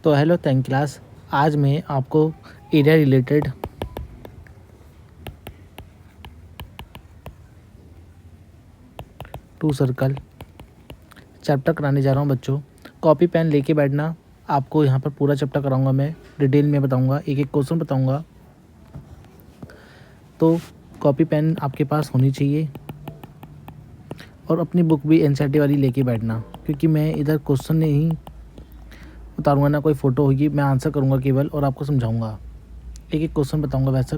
तो hello 10th class. आज मैं आपको area related to circle chapter कराने जा रहा हूँ बच्चों। कॉपी पेन लेके बैठना। आपको यहाँ पर पूरा चैप्टर कराऊंगा, मैं डिटेल में बताऊंगा, एक एक क्वेश्चन बताऊंगा। तो कॉपी पेन आपके पास होनी चाहिए और अपनी बुक भी एनसीईआरटी वाली लेके बैठना, क्योंकि मैं इधर क्वेश्चन नहीं उतारूंगा, ना कोई फ़ोटो होगी। मैं आंसर करूंगा केवल और आपको समझाऊंगा, एक एक क्वेश्चन बताऊंगा वैसे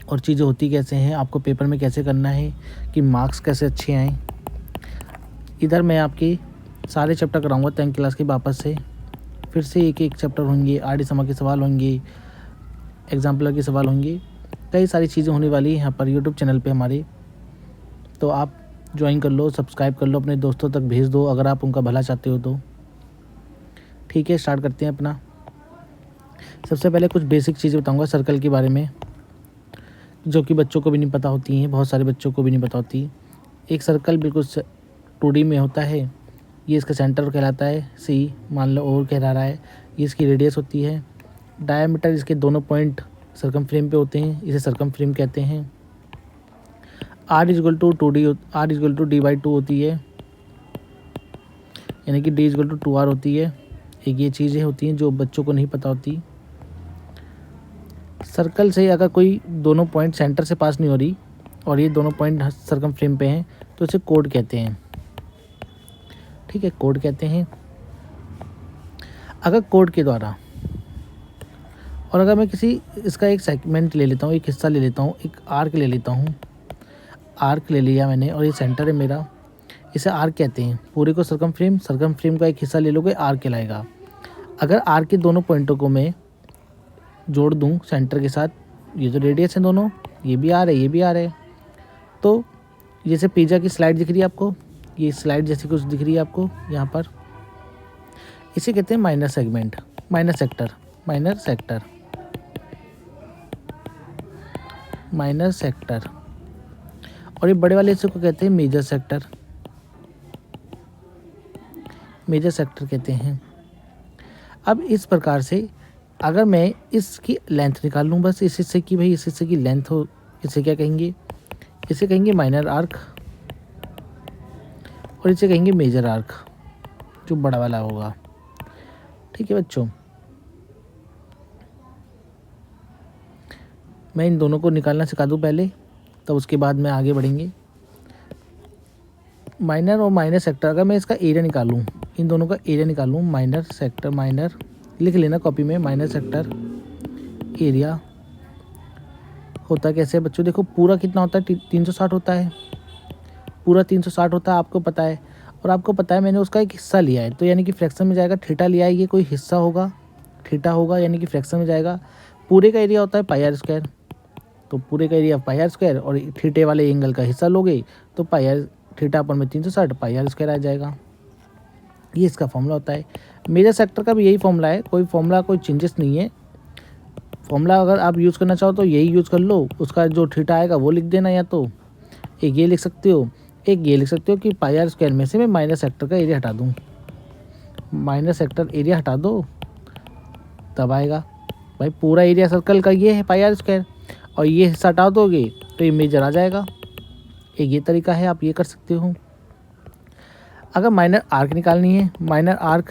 और चीज़ें होती कैसे हैं, आपको पेपर में कैसे करना है कि मार्क्स कैसे अच्छे आएँ। इधर मैं आपके सारे चैप्टर कराऊंगा 10th क्लास के वापस से। फिर से एक एक चैप्टर होंगे, आर.डी. शर्मा के सवाल होंगे, एग्जाम्पलर के सवाल होंगे, कई सारी चीज़ें होने वाली हैं यहाँ पर यूट्यूब चैनल पे हमारे। तो आप ज्वाइन कर लो, सब्सक्राइब कर लो, अपने दोस्तों तक भेज दो अगर आप उनका भला चाहते हो तो। ठीक है, स्टार्ट करते हैं अपना। सबसे पहले कुछ बेसिक चीज़ें बताऊंगा सर्कल के बारे में, जो कि बच्चों को भी नहीं पता होती हैं, बहुत सारे बच्चों को भी नहीं पता होती। एक सर्कल बिल्कुल 2D में होता है। ये इसका सेंटर कहलाता है, सी मान लो, और कहला रहा है। ये इसकी रेडियस होती है। डायमीटर इसके दोनों पॉइंट सरकम फ्रेम पे होते हैं, इसे सरकम फ्रेम कहते हैं। R इजगल टू D/2 होती है, यानी कि D इजगल टू 2R होती है। एक ये चीज़ें होती हैं जो बच्चों को नहीं पता होती। सर्कल से अगर कोई दोनों पॉइंट सेंटर से पास नहीं हो रही और ये दोनों पॉइंट सरकम फ्रेम पे हैं तो इसे कोड कहते हैं। ठीक है, कोड कहते हैं। अगर कोड के द्वारा, और अगर मैं किसी इसका एक सेगमेंट ले लेता हूँ, एक हिस्सा ले लेता हूँ, एक आर्क ले लेता हूँ, आर्क ले लिया मैंने और ये सेंटर है मेरा, इसे आर्क कहते हैं। पूरे को सरकम फ्रेम का एक हिस्सा ले लोगे, आर्क कहलाएगा। अगर आर्क के दोनों पॉइंटों को मैं जोड़ दूँ सेंटर के साथ, ये जो रेडियस है दोनों, ये भी आर है, ये भी आर है, तो जैसे पिज़्ज़ा की स्लाइड दिख रही है आपको, ये स्लाइड जैसी कुछ दिख रही है आपको यहाँ पर, इसे कहते हैं minor segment, minor sector, minor sector, minor sector. और ये बड़े वाले हिस्से को कहते हैं मेजर सेक्टर, मेजर सेक्टर कहते हैं। अब इस प्रकार से अगर मैं इसकी लेंथ निकाल लूँ, बस इस हिस्से की, भाई इस हिस्से की लेंथ हो, इसे क्या कहेंगे, इसे कहेंगे माइनर आर्क और इसे कहेंगे मेजर आर्क, जो बड़ा वाला होगा। ठीक है बच्चों, मैं इन दोनों को निकालना सिखा दूँ पहले, तब उसके बाद में आगे बढ़ेंगे। माइनर और माइनर सेक्टर, अगर मैं इसका एरिया निकालूँ, इन दोनों का एरिया निकालूँ, माइनर सेक्टर, माइनर लिख लेना कॉपी में, माइनर सेक्टर एरिया होता कैसे है बच्चों, देखो पूरा कितना होता है, 360 होता है, पूरा 360 होता है, आपको पता है। और आपको पता है मैंने उसका एक हिस्सा लिया है, तो यानी कि फ्रैक्शन में जाएगा। थीटा लिया है, ये कोई हिस्सा होगा, थीटा होगा, यानी कि फ्रैक्शन में जाएगा। पूरे का एरिया होता है पाई आर स्क्वायर, तो पूरे का एरिया पाई आर स्क्वायर, और थीटे वाले एंगल का हिस्सा लोगे तो पाई आर, थीटा अपन में 360, पाई आर स्क्वायर आ जाएगा। ये इसका फॉर्मूला होता है। मेजर सेक्टर का भी यही फॉर्मूला है, कोई फॉर्मूला कोई चेंजेस नहीं है। फॉर्मूला अगर आप यूज़ करना चाहो तो यही यूज़ कर लो, उसका जो थीटा आएगा वो लिख देना, या तो एक ये लिख सकते हो, एक ये लिख सकते हो कि पाई आर स्क्वायर में से मैं माइनर सेक्टर का एरिया हटा दूँ, माइनर सेक्टर एरिया हटा दो, तब आएगा भाई पूरा एरिया सर्कल का ये है पाई आर स्क्वायर, और ये हिस्सा हटा दोगे तो ये मेजर आ जाएगा। एक ये तरीका है, आप ये कर सकते हो। अगर माइनर आर्क निकालनी है, माइनर आर्क,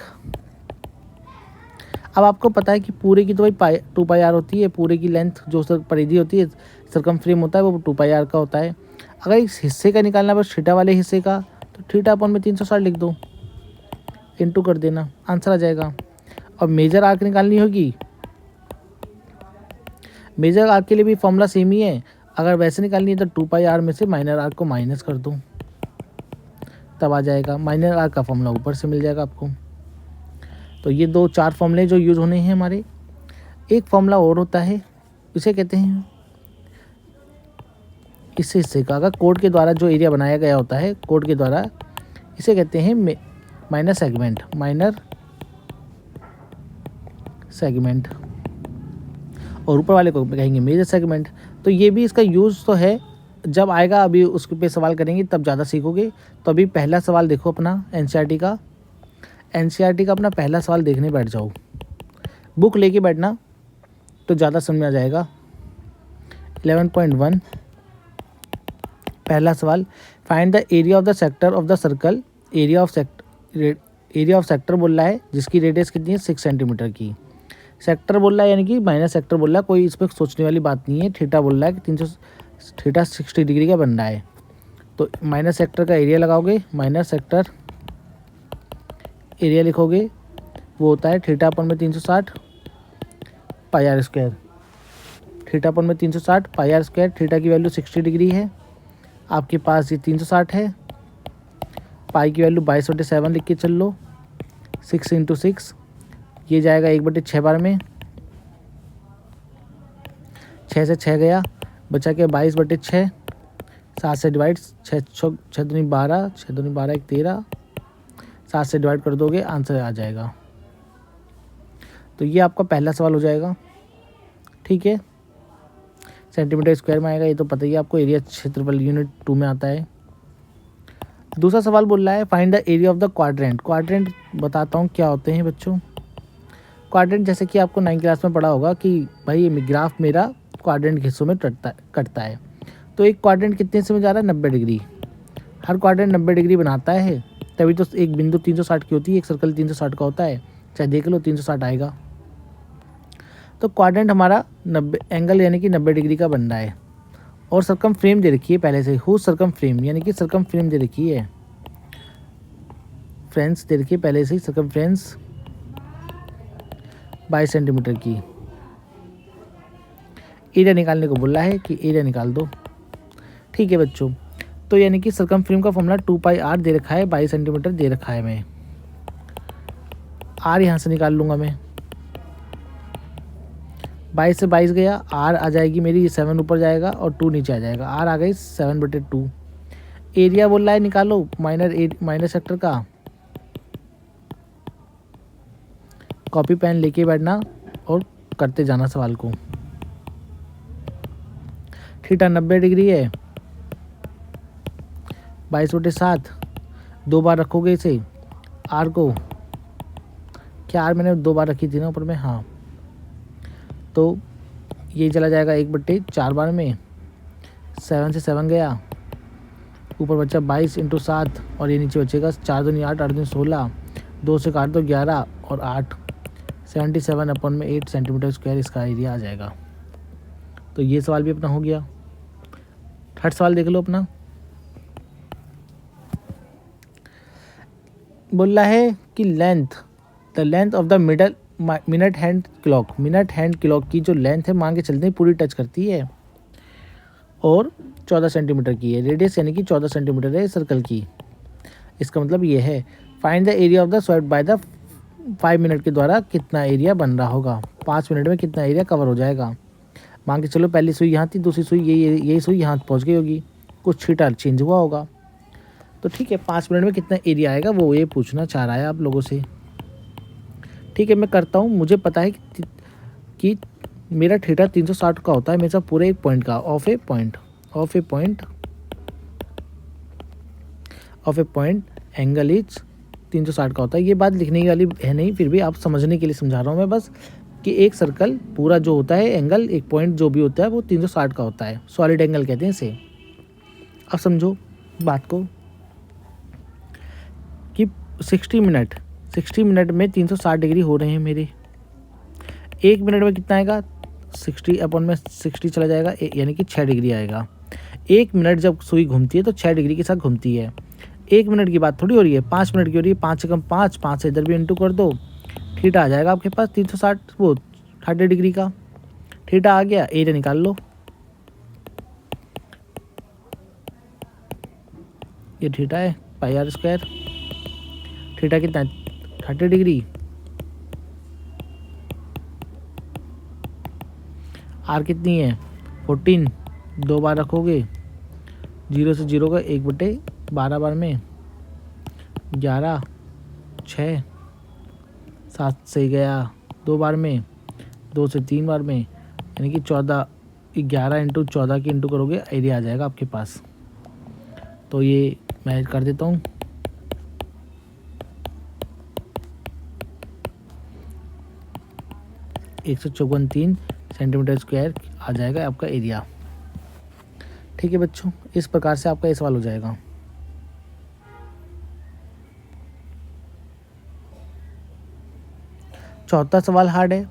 अब आपको पता है कि पूरे की तो भाई 2 पाई आर होती है, पूरे की लेंथ जो परिधि होती है, सरकम फ्रेम होता है, वो 2 पाई आर का होता है। अगर इस हिस्से का निकालना है, बस थीटा वाले हिस्से का, तो थीटा अपन में 360 लिख दो, इंटू कर देना, आंसर आ जाएगा। और मेजर आर्क निकालनी होगी, मेजर आर्क के लिए भी फॉर्मूला सेम ही है। अगर वैसे निकालनी है तो 2 पाई आर में से माइनर आर्क को माइनस कर दो, तब आ जाएगा। माइनर आर्क का फॉर्मूला ऊपर से मिल जाएगा आपको। तो ये 4 फॉर्मूले जो यूज़ होने हैं हमारे। एक फॉर्मूला और होता है, इसे कहते हैं, इस हिस्से का अगर कोड के द्वारा जो एरिया बनाया गया होता है, कोड के द्वारा, इसे कहते हैं माइनर सेगमेंट, माइनर सेगमेंट, और ऊपर वाले को कहेंगे मेजर सेगमेंट। तो ये भी इसका यूज़ तो है, जब आएगा अभी उसके पे सवाल करेंगे तब ज़्यादा सीखोगे। तो अभी पहला सवाल देखो अपना एनसीईआरटी का। एनसीईआरटी का अपना पहला सवाल देखने बैठ जाओ, बुक लेके बैठना तो ज़्यादा समझ में आ जाएगा। 11.1 पहला सवाल, find the area of the sector of the circle. Area of sector बोल रहा है जिसकी रेडियस कितनी है 6 सेंटीमीटर की। सेक्टर बोल रहा है यानी कि माइनस सेक्टर बोल रहा है, कोई इस पर सोचने वाली बात नहीं है। थीटा बोल रहा है कि 300 थीटा 60 डिग्री का बन रहा है, तो माइनस सेक्टर का एरिया लगाओगे, माइनस सेक्टर एरिया लिखोगे, वो होता है थीटा अपन में 360 पाई आर स्क्वायर। थीटा अपन में 360 पाई आर स्क्वायर, थीटा की वैल्यू 60 डिग्री है, आपके पास ये 360 है, पाई की वैल्यू 22/7 लिख के चल लो, 6 × 6 ये जाएगा 1/6 बार में, 6 से 6 गया, बचा के 22/6, 7 से डिवाइड, 6 दूनी 12, 6 दूनी 12 1 13, 7 से डिवाइड कर दोगे आंसर आ जाएगा। तो ये आपका पहला सवाल हो जाएगा, ठीक है। सेंटीमीटर स्क्वायर में आएगा, ये तो पता ही है आपको, एरिया क्षेत्रफल यूनिट 2 में आता है। दूसरा सवाल बोल रहा है find the area of the quadrant. Quadrant बताता हूँ क्या होते हैं बच्चों। क्वाड्रेंट जैसे कि आपको 9वीं क्लास में पढ़ा होगा कि भाई ये ग्राफ मेरा क्वाड्रेंट हिस्सों में कटता है। तो एक क्वाड्रेंट कितने से में जा रहा है 90 डिग्री, हर क्वाड्रेंट 90 डिग्री बनाता है, तभी तो एक बिंदु 360 की होती है, एक सर्कल 360 का होता है, चाहे देख लो 360 आएगा। तो क्वाड्रेंट हमारा 90 एंगल यानी कि 90 डिग्री का बन रहा है, और सरकम फ्रेम दे रखी है पहले से, हु सरकम फ्रेम यानी कि सरकम फ्रेम दे रखी है, फ्रेंस दे रखी है पहले से ही, सरकम फ्रेंस 22 सेंटीमीटर की। एरिया निकालने को बोला है कि एरिया निकाल दो, ठीक है बच्चों। तो यानी कि सरकम फ्रेम का फॉर्मूला 2πr दे रखा है, 22 सेंटीमीटर दे रखा है, मैं आर यहाँ से निकाल लूँगा मैं, 22 से 22 गया, आर आ जाएगी मेरी 7 ऊपर जाएगा और 2 नीचे आ जाएगा, आर आ गई 7/2। एरिया बोल रहा है निकालो माइनर सेक्टर का, कॉपी पेन लेके बैठना और करते जाना सवाल को। थीटा 90 डिग्री है, 22/7 2 बार रखोगे इसे आर को, क्या आर मैंने 2 बार रखी थी ना ऊपर में, हाँ, तो ये चला जाएगा 1/4 बार में, 7 से 7 गया, ऊपर बचा 22 × 7 और ये नीचे बचेगा 4 दूनी 8, 8 दूनी 16, 2 से काट दो 11 और 8, 77/8 सेंटीमीटर स्क्वायर इसका एरिया आ जाएगा। तो ये सवाल भी अपना हो गया। थर्ड सवाल देख लो अपना, बोल रहा है कि the length of the minute hand clock की जो लेंथ है मान के चलते हैं पूरी टच करती है और 14 सेंटीमीटर की है, रेडियस यानी कि 14 सेंटीमीटर है सर्कल की। इसका मतलब ये है find the area of the swept by the 5 minute के द्वारा कितना एरिया बन रहा होगा, 5 मिनट में कितना एरिया कवर हो जाएगा। मान के चलो पहली सुई यहाँ थी, दूसरी सुई यही सुई यहाँ पहुँच गई होगी, कुछ थीटा चेंज हुआ होगा, तो ठीक है 5 मिनट में कितना एरिया आएगा वो ये पूछना चाह रहा है आप लोगों से। ठीक है मैं करता हूँ, मुझे पता है कि मेरा थीटा 360 का होता है, मेरे साथ पूरे एक पॉइंट का, of A point angle is 360 का होता है। ये बात लिखने वाली है नहीं, फिर भी आप समझने के लिए समझा रहा हूँ मैं बस, कि एक सर्कल पूरा जो होता है एंगल, एक पॉइंट जो भी होता है वो 360 का होता है, सॉलिड एंगल कहते हैं इसे। अब समझो बात को कि 60 मिनट में 360 डिग्री हो रहे हैं मेरे, 1 मिनट में कितना आएगा 60/60 चला जाएगा, यानी कि 6 डिग्री आएगा। 1 मिनट जब सुई घूमती है तो 6 डिग्री के साथ घूमती है। 1 मिनट की बात थोड़ी हो रही है, 5 मिनट की हो रही है, 5 से कम 5 से इधर भी इंटू कर दो, थीटा आ जाएगा आपके पास 360 वो 30 डिग्री का। थीटा आ गया, एरिया निकाल लो, ये थीटा है पाई आर स्क्वायर, थीटा कितना है 30 डिग्री, आर कितनी है 14, 2 बार रखोगे, 0 से 0 का 1/12 बार में, 11, 6, 7 से गया 2 बार में, 2 से 3 बार में, यानी कि 14, 11 × 14 की इंटू करोगे एरिया आ जाएगा आपके पास। तो ये मैं कर देता हूँ, 154.3 सेंटीमीटर स्क्वायर आ जाएगा आपका एरिया। ठीक है बच्चों, इस प्रकार से आपका ये सवाल हो जाएगा। चौथा सवाल हार्ड है,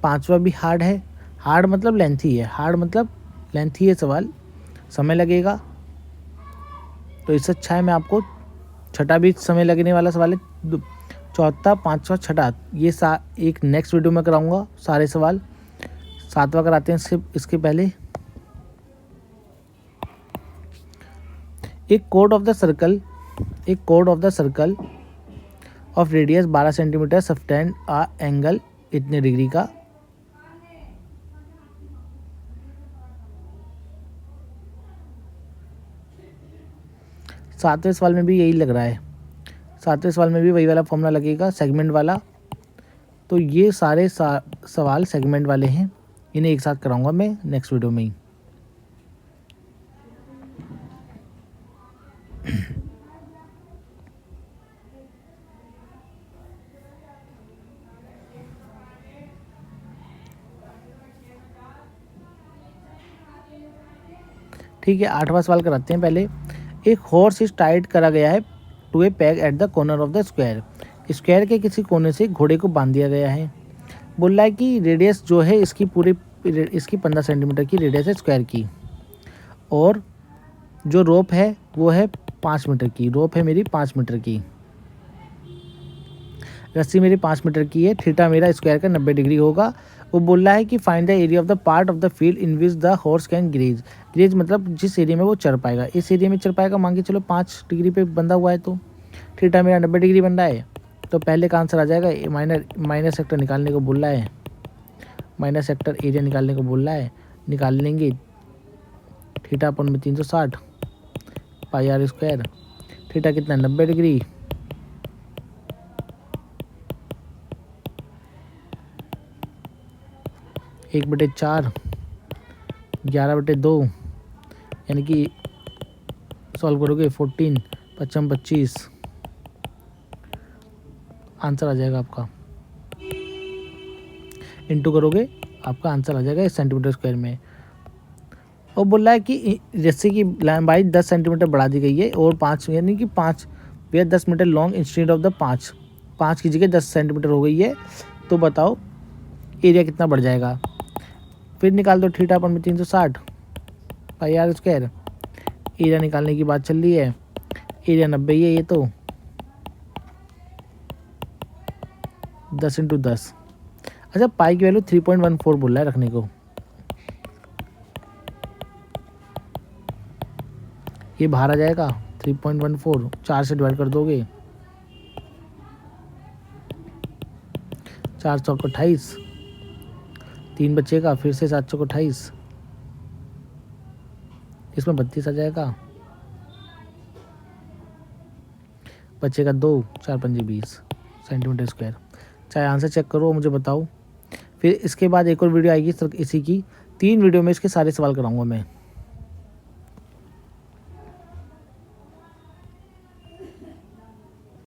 पांचवा भी हार्ड है। हार्ड मतलब लेंथी है, हार्ड मतलब लेंथी है सवाल, समय लगेगा। तो इससे अच्छा है मैं आपको छठा भी समय लगने वाला सवाल है, चौथा पांचवा छठा ये एक नेक्स्ट वीडियो में कराऊंगा सारे सवाल। सातवां कराते हैं इसके पहले। एक कोड of the circle of radius 12 centimetre subtended a angle इतने डिग्री का। सातवें सवाल में भी यही लग रहा है, सातवें सवाल में भी वही वाला फॉर्मूला लगेगा, सेगमेंट वाला। तो ये सारे सवाल सेगमेंट वाले हैं, इन्हें एक साथ कराऊंगा मैं नेक्स्ट वीडियो में ही। ठीक है, आठवां सवाल कराते हैं पहले। एक हॉर्स इज टाइड करा गया है to a peg at the corner of the square. Square के किसी कोने से घोड़े को बांध दिया गया है। बोल रहा है कि रेडियस जो है इसकी 15 सेंटीमीटर की रेडियस है स्क्वायर की, और जो रोप है वो है 5 मीटर की। रोप है मेरी 5 मीटर की, रस्सी मेरी 5 मीटर की है। थीटा मेरा स्क्वायर का 90 डिग्री होगा। वो बोल रहा है कि find the area of the part of the field in which the horse can graze. Graze मतलब जिस एरिया में वो चढ़ पाएगा। इस एरिया में चढ़ पाएगा, मान के चलो 5 डिग्री पे बंधा हुआ है, तो थीटा मेरा 90 डिग्री बन रहा है। तो पहले का आंसर आ जाएगा, माइनर सेक्टर निकालने को बोल रहा है, माइनर सेक्टर एरिया निकालने को बोल रहा है। निकाल लेंगे, थीटा अपन में 360 पाई आर स्क्वायर। थीटा कितना, 90 डिग्री। एक बटे 4, 11/2, यानी कि सॉल्व करोगे 14, 55, 25 आंसर आ जाएगा आपका। इंटू करोगे आपका आंसर आ जाएगा 1 सेंटीमीटर स्क्वायर में। और बोल रहा है कि रस्सी की लंबाई 10 सेंटीमीटर बढ़ा दी गई है, और 5 यानी कि 5 वे 10 metre long instead of the 5 की जगह 10 सेंटीमीटर हो गई है। तो बताओ एरिया कितना बढ़ जाएगा। फिर निकाल दो, थीटा अपन में 360 पाई आर स्क्वायर। एरिया निकालने की बात चल रही है, एरिया 90 ही है ये तो, 10 × 10। अच्छा, पाई की वैल्यू 3.14 बोल रहा है रखने को। ये बाहर आ जाएगा 3.14, 4 से डिवाइड कर दोगे, 4 चौक 28, 3 बचेगा, फिर से 7 चौक 28, इसमें 32 आ जाएगा, बचेगा 2, 4 पंजे 20 सेंटीमीटर स्क्वायर। चाहे आंसर चेक करो, मुझे बताओ। फिर इसके बाद एक और वीडियो आएगी इसी की, 3 वीडियो में इसके सारे सवाल कराऊंगा मैं।